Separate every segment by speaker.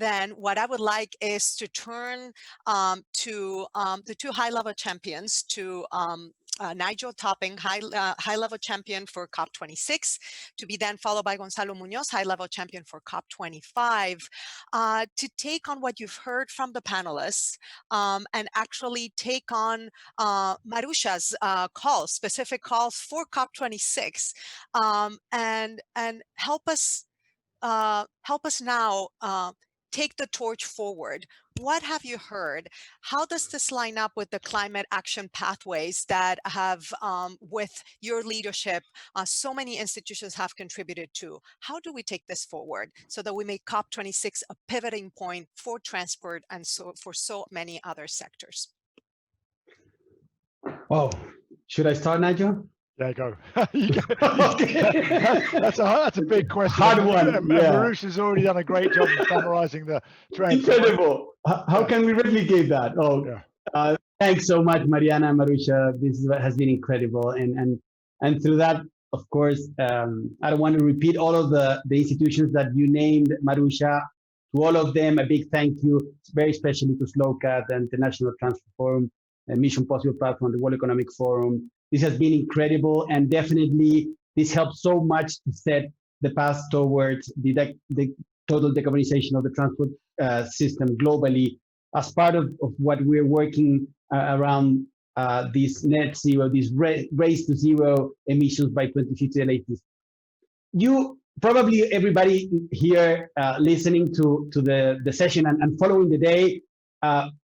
Speaker 1: then what I would like is to turn to the two high-level champions, to Nigel Topping, high-level champion for COP26, to be then followed by Gonzalo Muñoz, high-level champion for COP25, to take on what you've heard from the panelists and actually take on Maruxa's specific calls for COP26, and help us now take the torch forward. What have you heard? How does this line up with the climate action pathways that have, with your leadership, so many institutions have contributed to? How do we take this forward so that we make COP26 a pivoting point for transport and for so many other sectors?
Speaker 2: Oh, should I start, Nigel?
Speaker 3: Yeah, go.
Speaker 2: Okay.
Speaker 3: That's a big question.
Speaker 2: Hard one.
Speaker 3: Maruxa's already done a great job of summarizing the trend.
Speaker 2: Incredible. How can we replicate that? Oh, yeah. Thanks so much, Mariana and Maruxa. This has been incredible. And through that, of course, I don't want to repeat all of the institutions that you named, Maruxa. To all of them, a big thank you, very especially to SLOCAT and the International Transport Forum, Mission Possible Platform, the World Economic Forum. This has been incredible, and definitely this helps so much to set the path towards the total decarbonization of the transport system globally as part of what we're working around this net zero, this race to zero emissions by 2050 and 80s. You probably, everybody here listening to the session and following the day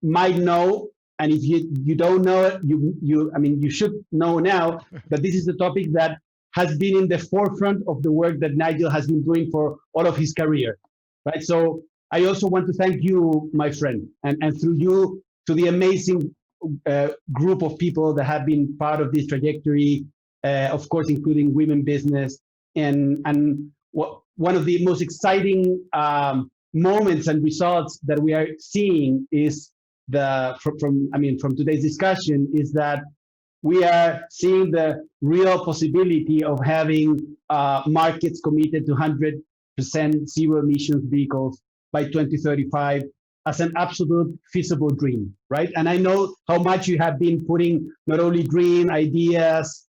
Speaker 2: might know. And if you don't know it, you should know now that this is a topic that has been in the forefront of the work that Nigel has been doing for all of his career, right? So I also want to thank you, my friend, and through you to the amazing group of people that have been part of this trajectory, of course, including women business. And one of the most exciting moments and results that we are seeing is from today's discussion is that we are seeing the real possibility of having markets committed to 100% zero emissions vehicles by 2035 as an absolute feasible dream, right? And I know how much you have been putting not only green ideas,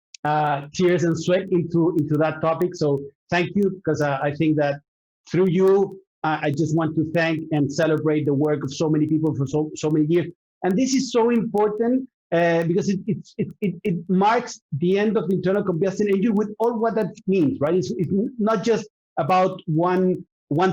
Speaker 2: tears and sweat into that topic. So thank you, because I think that through you, I just want to thank and celebrate the work of so many people for so many years. And this is so important because it marks the end of the internal combustion engine with all what that means, right? It's not just about one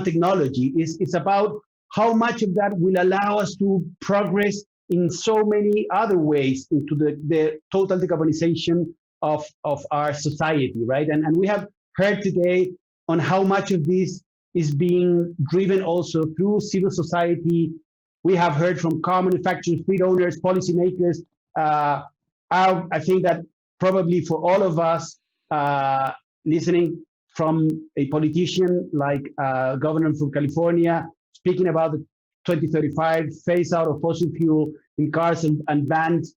Speaker 2: technology. It's about how much of that will allow us to progress in so many other ways into the total decarbonization of our society, right? And we have heard today on how much of this is being driven also through civil society. We have heard from car manufacturers, fleet owners, policymakers. I think that probably for all of us listening from a politician like Governor from California, speaking about the 2035 phase out of fossil fuel in cars and vans,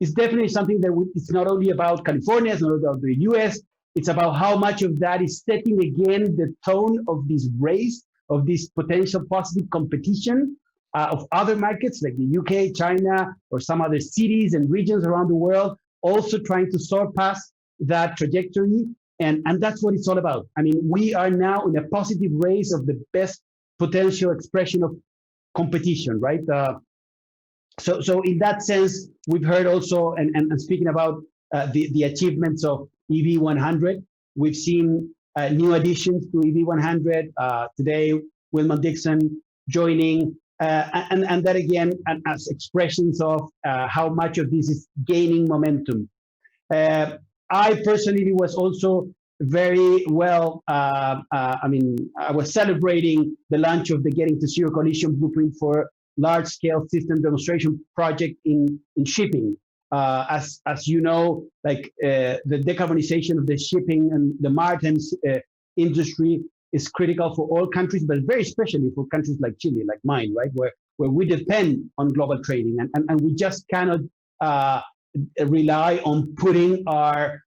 Speaker 2: is definitely something that it's not only about California, it's not about the US, it's about how much of that is setting again the tone of this race, of this potential positive competition of other markets like the UK, China, or some other cities and regions around the world, also trying to surpass that trajectory. And that's what it's all about. I mean, we are now in a positive race of the best potential expression of competition, right? So in that sense, we've heard also, and speaking about the achievements of EV100, we've seen new additions to EV100 today, Wilmot Dixon joining, and that again, and as expressions of how much of this is gaining momentum. I personally was also very well, I was celebrating the launch of the Getting to Zero Coalition Blueprint for large-scale system demonstration project in shipping. As you know, like the decarbonization of the shipping and the maritime industry is critical for all countries, but very especially for countries like Chile, like mine, right, where we depend on global trading, and we just cannot rely on putting our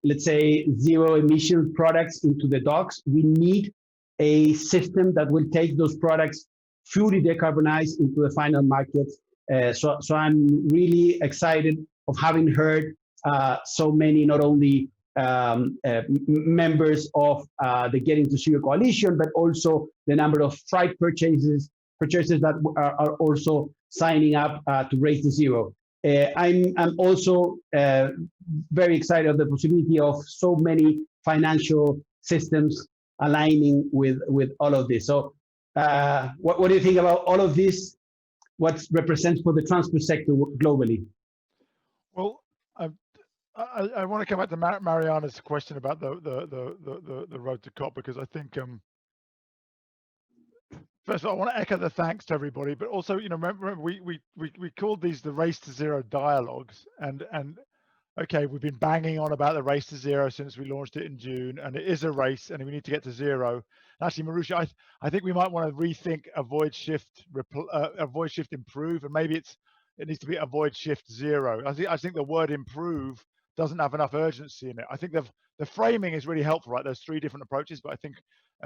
Speaker 2: let's say zero emission products into the docks. We need a system that will take those products fully decarbonized into the final markets. So I'm really excited of having heard so many, not only members of the Getting to Zero coalition, but also the number of freight purchasers that are also signing up to race to zero. I'm also very excited of the possibility of so many financial systems aligning with all of this. So what do you think about all of this? What represents for the transport sector globally?
Speaker 3: Well, I want to come back to Mariana's question about the road to COP, because I think first of all, I want to echo the thanks to everybody, but also, you know, remember we called these the Race to Zero dialogues, and okay, we've been banging on about the Race to Zero since we launched it in June, and it is a race, and we need to get to zero. Actually, Maruxa, I think we might want to rethink avoid shift improve, and maybe it needs to be avoid shift zero. I think the word improve doesn't have enough urgency in it. I think the framing is really helpful, right? There's 3 different approaches, but I think,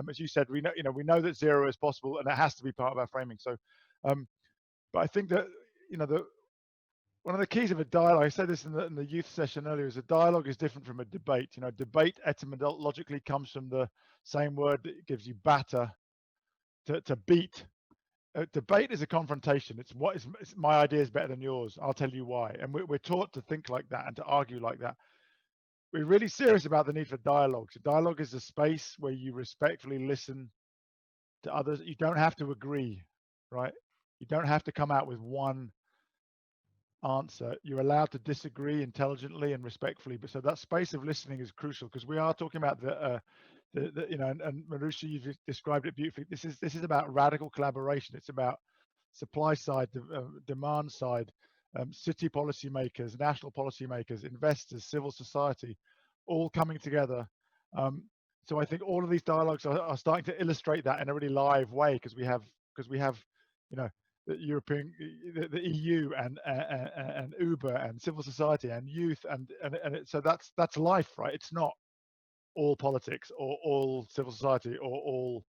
Speaker 3: as you said, we know that zero is possible, and it has to be part of our framing. So, but I think that, you know, one of the keys of a dialogue, I said this in the youth session earlier, is a dialogue is different from a debate. You know, debate etymologically comes from the same word that gives you batter, to beat. Debate is a confrontation. It's my idea is better than yours. I'll tell you why. And we're taught to think like that and to argue like that. We're really serious about the need for dialogue. So dialogue is a space where you respectfully listen to others. You don't have to agree, right? You don't have to come out with one answer. You're allowed to disagree intelligently and respectfully. But so that space of listening is crucial, because we are talking about the you know, and Maruxa, you've described it beautifully. This is about radical collaboration. It's about supply side, demand side, city policymakers, national policymakers, investors, civil society, all coming together. So I think all of these dialogues are starting to illustrate that in a really live way, because we have, you know, the the EU and Uber and civil society and youth so that's life, right? It's not all politics or all civil society or all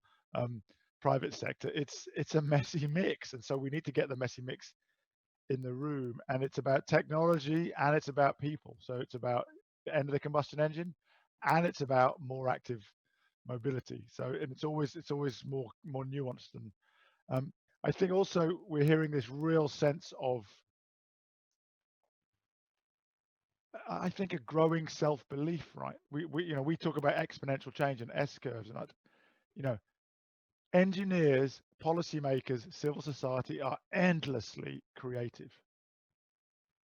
Speaker 3: private sector. It's a messy mix, and so we need to get the messy mix in the room. And it's about technology, and it's about people. So it's about the end of the combustion engine, and it's about more active mobility. So, and it's always more nuanced. And I think also we're hearing this real sense of, I think, a growing self-belief, right? We talk about exponential change and S curves, and you know, engineers, policymakers, civil society are endlessly creative.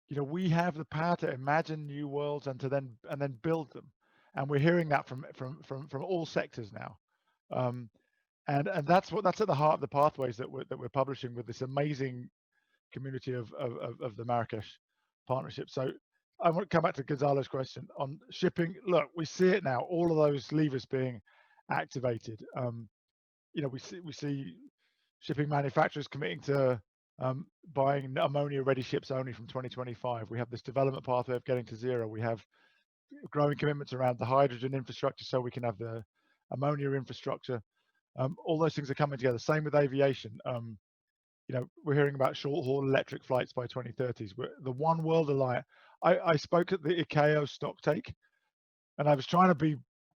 Speaker 3: You know, we have the power to imagine new worlds and then build them, and we're hearing that from all sectors now. And that's at the heart of the pathways that we're publishing with this amazing community of the Marrakesh partnership. So I want to come back to Gonzalo's question on shipping. Look, we see it now, all of those levers being activated. You know, we see shipping manufacturers committing to buying ammonia-ready ships only from 2025. We have this development pathway of getting to zero. We have growing commitments around the hydrogen infrastructure, so we can have the ammonia infrastructure. All those things are coming together. Same with aviation. You know, we're hearing about short-haul electric flights by 2030s. The One World Alliance. I spoke at the ICAO stocktake, and I was trying to be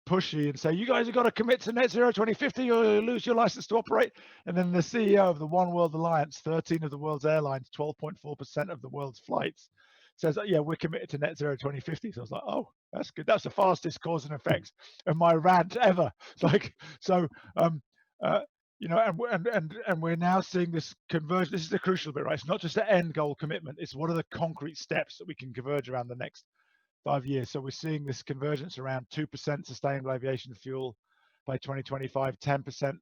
Speaker 3: pushy and say, you guys have got to commit to net zero 2050 or you'll lose your license to operate. And then the CEO of the One World Alliance, 13 of the world's airlines, 12.4% of the world's flights, says, yeah, we're committed to net zero 2050. So I was like, oh, that's good. That's the fastest cause and effect of my rant ever. Like, so, you know, and we're now seeing this converge. This is the crucial bit, right? It's not just an end goal commitment. It's what are the concrete steps that we can converge around the next 5 years. So we're seeing this convergence around 2% sustainable aviation fuel by 2025, 10%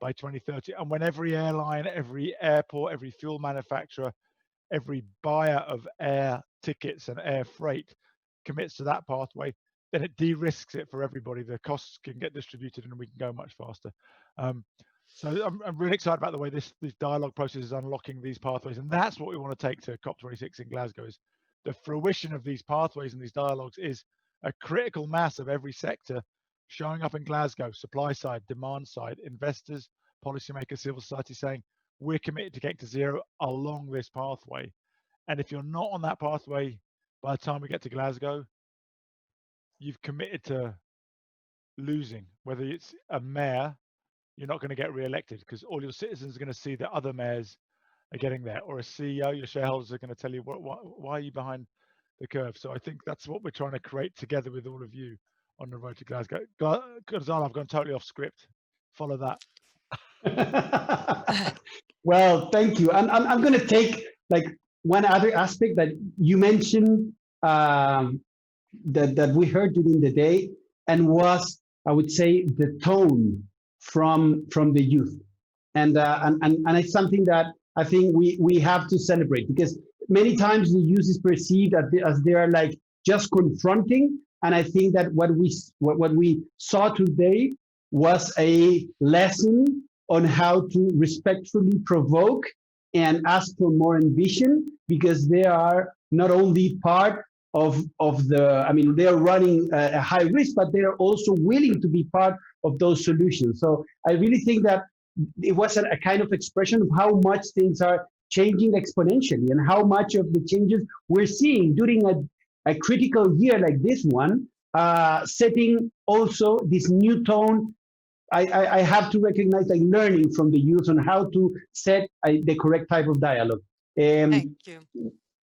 Speaker 3: by 2030. And when every airline, every airport, every fuel manufacturer, every buyer of air tickets and air freight commits to that pathway, then it de-risks it for everybody. The costs can get distributed and we can go much faster. So I'm really excited about the way this dialogue process is unlocking these pathways. And that's what we want to take to COP26 in Glasgow. Is the fruition of these pathways and these dialogues is a critical mass of every sector showing up in Glasgow, supply side, demand side, investors, policymakers, civil society saying, we're committed to getting to zero along this pathway. And if you're not on that pathway by the time we get to Glasgow, you've committed to losing. Whether it's a mayor, you're not going to get re-elected because all your citizens are going to see that other mayors are getting there, or a CEO, your shareholders are going to tell you, why are you behind the curve? So I think that's what we're trying to create together with all of you on the road to Glasgow. Gonzalo, I've gone totally off script. Follow that.
Speaker 2: Well, thank you. I'm going to take like one other aspect that you mentioned that we heard during the day, and was, I would say, the tone from the youth, and it's something that I think we have to celebrate, because many times the youth is perceived as they are like just confronting, and I think that what we saw today was a lesson on how to respectfully provoke and ask for more ambition, because they are not only part of the, I mean, they are running a high risk, but they are also willing to be part of those solutions. So I really think that it was a kind of expression of how much things are changing exponentially, and how much of the changes we're seeing during a critical year like this one, setting also this new tone. I have to recognize, like, learning from the youth on how to set the correct type of dialogue.
Speaker 1: Thank you.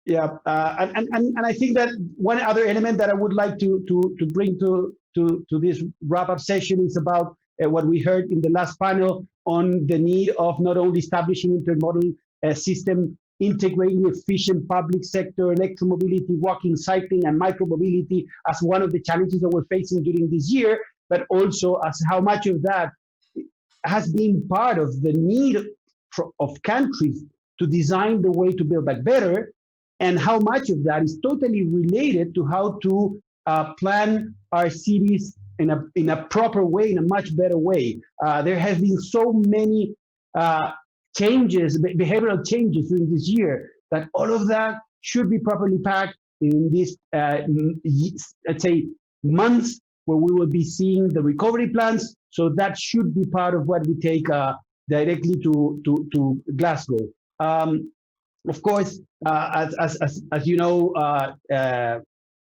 Speaker 2: Yeah, and I think that one other element that I would like to bring to this wrap-up session is about what we heard in the last panel on the need of not only establishing intermodal system, integrating efficient public sector, electromobility, walking, cycling, and micromobility as one of the challenges that we're facing during this year, but also as how much of that has been part of the need of countries to design the way to build back better, and how much of that is totally related to how to plan our cities in a proper way, in a much better way. There have been so many changes, behavioral changes during this year, that all of that should be properly packed in this, let's say, months where we will be seeing the recovery plans. So that should be part of what we take directly to Glasgow. Of course, as you know,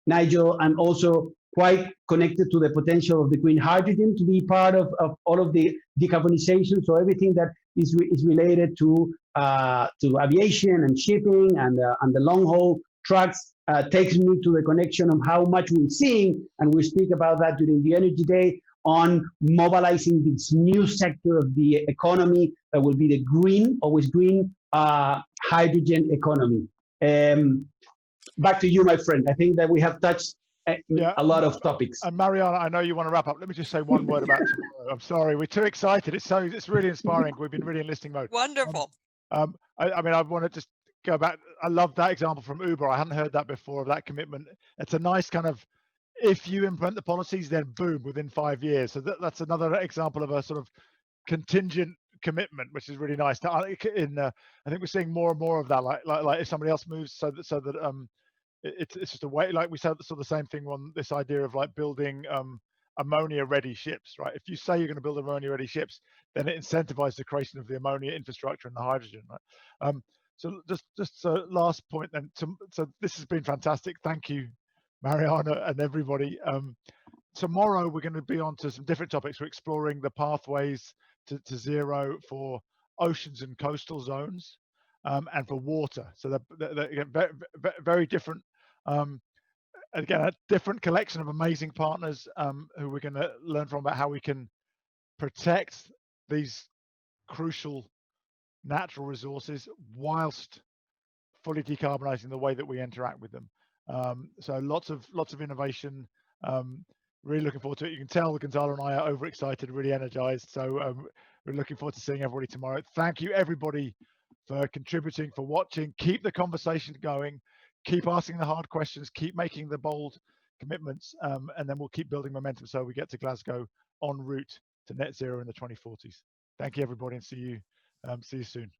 Speaker 2: Nigel, I'm also quite connected to the potential of the green hydrogen to be part of all of the decarbonization. So everything that is related to aviation and shipping and the long haul trucks takes me to the connection of how much we're seeing, and we speak about that during the Energy Day, on mobilizing this new sector of the economy that will be the green, always green, hydrogen economy. Back to you, my friend. I think that we have touched a lot of topics.
Speaker 3: And Mariana, I know you want to wrap up. Let me just say one word about tomorrow. I'm sorry, we're too excited. It's really inspiring. We've been really in listening mode.
Speaker 1: Wonderful.
Speaker 3: I mean, I want to just go back. I love that example from Uber. I hadn't heard that before, of that commitment. It's a nice kind of, if you implement the policies, then boom, within 5 years. So that's another example of a sort of contingent commitment, which is really nice. I think we're seeing more and more of that. Like if somebody else moves, so that it's just a way. Like we said, sort of the same thing on this idea of like building ammonia-ready ships, right? If you say you're going to build ammonia-ready ships, then it incentivizes the creation of the ammonia infrastructure and the hydrogen, right? So just a last point then. So this has been fantastic. Thank you, Mariana, and everybody. Tomorrow we're going to be on to some different topics. We're exploring the pathways to zero for oceans and coastal zones, and for water. So they're very different. Again, a different collection of amazing partners who we're going to learn from about how we can protect these crucial natural resources whilst fully decarbonizing the way that we interact with them. So lots of innovation. Really looking forward to it. You can tell Gonzalo and I are overexcited, really energized. So we're looking forward to seeing everybody tomorrow. Thank you, everybody, for contributing, for watching. Keep the conversation going. Keep asking the hard questions. Keep making the bold commitments, and then we'll keep building momentum so we get to Glasgow en route to net zero in the 2040s. Thank you, everybody, and see you soon.